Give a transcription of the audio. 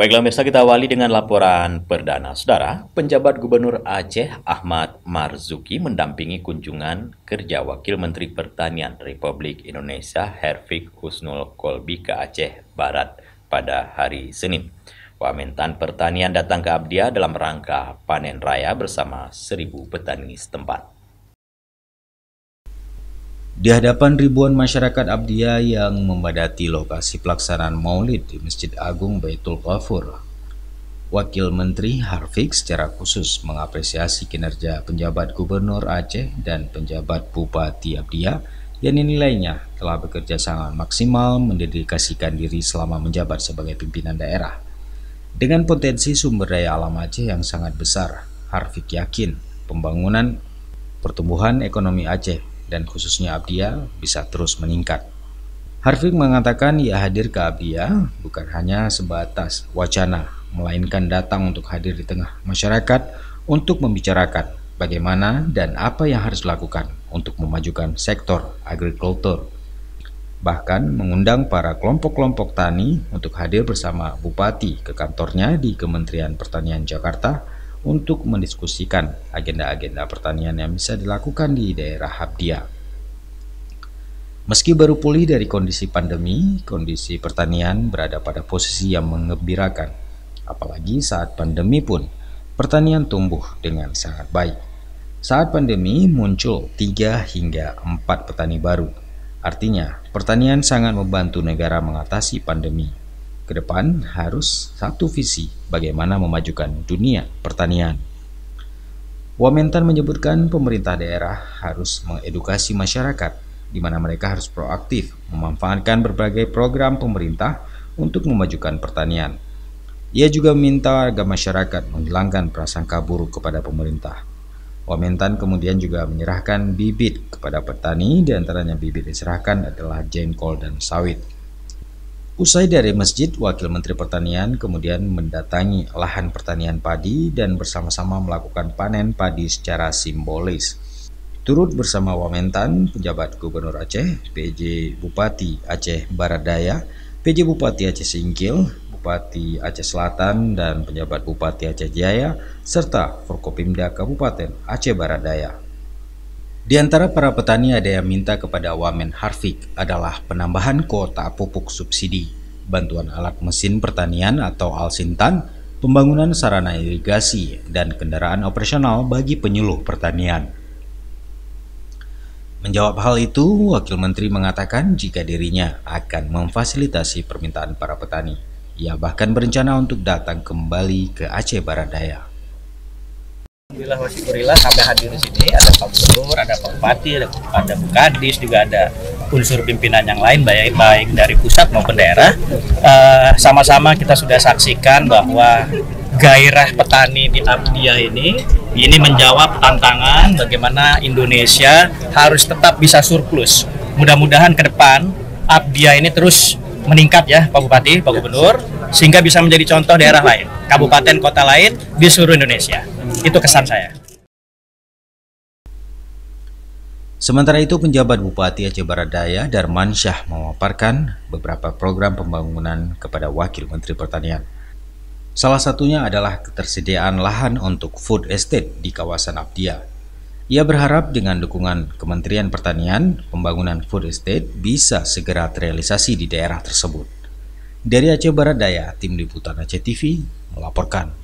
Baiklah pemirsa, kita awali dengan laporan perdana. Saudara, penjabat Gubernur Aceh Ahmad Marzuki mendampingi kunjungan kerja Wakil Menteri Pertanian Republik Indonesia Herfik Husnul Kolbi ke Aceh Barat pada hari Senin. Wamentan Pertanian datang ke Abdia dalam rangka panen raya bersama 1.000 petani setempat. Di hadapan ribuan masyarakat Abdia yang memadati lokasi pelaksanaan Maulid di Masjid Agung Baitul Ghafur, Wakil Menteri Herfik secara khusus mengapresiasi kinerja penjabat Gubernur Aceh dan penjabat Bupati Abdia yang dinilainya telah bekerja sangat maksimal mendedikasikan diri selama menjabat sebagai pimpinan daerah. Dengan potensi sumber daya alam Aceh yang sangat besar, Herfik yakin pertumbuhan ekonomi Aceh dan khususnya Abdia bisa terus meningkat. Herfik mengatakan ia hadir ke Abdia bukan hanya sebatas wacana, melainkan datang untuk hadir di tengah masyarakat untuk membicarakan bagaimana dan apa yang harus dilakukan untuk memajukan sektor agrikultur. Bahkan mengundang para kelompok-kelompok tani untuk hadir bersama Bupati ke kantornya di Kementerian Pertanian Jakarta untuk mendiskusikan agenda-agenda pertanian yang bisa dilakukan di daerah Abdia. Meski baru pulih dari kondisi pandemi, kondisi pertanian berada pada posisi yang menggembirakan. Apalagi saat pandemi pun, pertanian tumbuh dengan sangat baik. Saat pandemi muncul 3 hingga 4 petani baru. Artinya, pertanian sangat membantu negara mengatasi pandemi. Kedepan harus satu visi bagaimana memajukan dunia pertanian. Wamentan menyebutkan pemerintah daerah harus mengedukasi masyarakat, di mana mereka harus proaktif memanfaatkan berbagai program pemerintah untuk memajukan pertanian. Ia juga meminta agar masyarakat menghilangkan prasangka buruk kepada pemerintah. Wamentan kemudian juga menyerahkan bibit kepada petani, di antaranya bibit diserahkan adalah jengkol dan sawit. Usai dari masjid, Wakil Menteri Pertanian kemudian mendatangi lahan pertanian padi dan bersama-sama melakukan panen padi secara simbolis. Turut bersama Wamentan, penjabat Gubernur Aceh, PJ Bupati Aceh Barat Daya, PJ Bupati Aceh Singkil, Bupati Aceh Selatan, dan penjabat Bupati Aceh Jaya, serta Forkopimda Kabupaten Aceh Barat Daya. Di antara para petani ada yang minta kepada Wamen Herfik adalah penambahan kuota pupuk subsidi, bantuan alat mesin pertanian atau Alsintan, pembangunan sarana irigasi, dan kendaraan operasional bagi penyuluh pertanian. Menjawab hal itu, Wakil Menteri mengatakan jika dirinya akan memfasilitasi permintaan para petani. Ia bahkan berencana untuk datang kembali ke Aceh Barat Daya. Alhamdulillah wa syukurillah kami hadir di sini, ada Pak Gubernur, ada Pak Bupati, ada Bu Kadis, juga ada unsur pimpinan yang lain baik dari pusat maupun daerah. Sama-sama kita sudah saksikan bahwa gairah petani di Abdia ini menjawab tantangan bagaimana Indonesia harus tetap bisa surplus. Mudah-mudahan ke depan Abdia ini terus meningkat ya Pak Bupati, Pak Gubernur, sehingga bisa menjadi contoh daerah lain, kabupaten kota lain di seluruh Indonesia. Itu kesan saya. Sementara itu, penjabat Bupati Aceh Barat Daya Darmansyah memaparkan beberapa program pembangunan kepada Wakil Menteri Pertanian. Salah satunya adalah ketersediaan lahan untuk food estate di kawasan Abdia. Ia berharap dengan dukungan Kementerian Pertanian, pembangunan food estate bisa segera terrealisasi di daerah tersebut. Dari Aceh Barat Daya, Tim Liputan Aceh TV melaporkan.